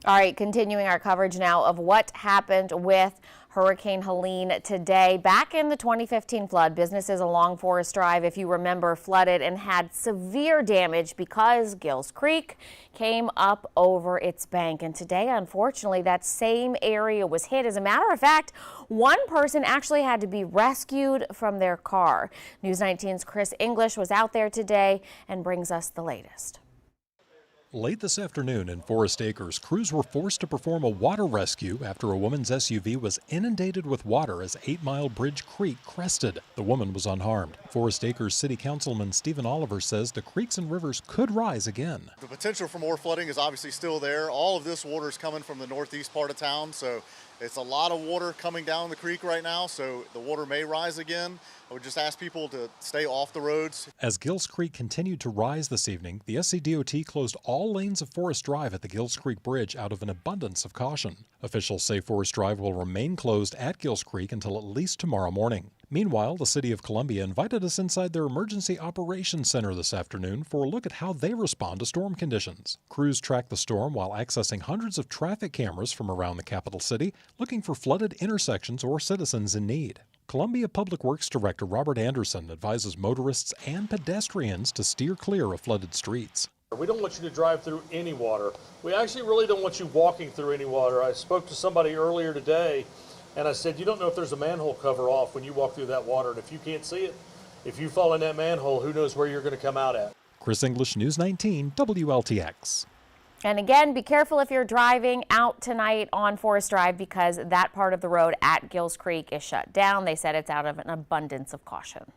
All right, continuing our coverage now of what happened with Hurricane Helene today. Back in the 2015 flood, businesses along Forest Drive, if you remember, flooded and had severe damage because Gills Creek came up over its bank. And today, unfortunately, that same area was hit. As a matter of fact, one person actually had to be rescued from their car. News 19's Chris English was out there today and brings us the latest. Late this afternoon in Forest Acres, crews were forced to perform a water rescue after a woman's SUV was inundated with water as 8 Mile Bridge Creek crested. The woman was unharmed. Forest Acres City Councilman Stephen Oliver says the creeks and rivers could rise again. The potential for more flooding is obviously still there. All of this water is coming from the northeast part of town, so it's a lot of water coming down the creek right now, so the water may rise again. I would just ask people to stay off the roads. As Gills Creek continued to rise this evening, the SCDOT closed all lanes of Forest Drive at the Gills Creek Bridge out of an abundance of caution. Officials say Forest Drive will remain closed at Gills Creek until at least tomorrow morning. Meanwhile, the City of Columbia invited us inside their Emergency Operations Center this afternoon for a look at how they respond to storm conditions. Crews track the storm while accessing hundreds of traffic cameras from around the capital city, looking for flooded intersections or citizens in need. Columbia Public Works Director Robert Anderson advises motorists and pedestrians to steer clear of flooded streets. We don't want you to drive through any water. We actually really don't want you walking through any water. I spoke to somebody earlier today and I said, you don't know if there's a manhole cover off when you walk through that water. And if you can't see it, if you fall in that manhole, who knows where you're going to come out at. Chris English, News 19, WLTX. And again, be careful if you're driving out tonight on Forest Drive because that part of the road at Gills Creek is shut down. They said it's out of an abundance of caution.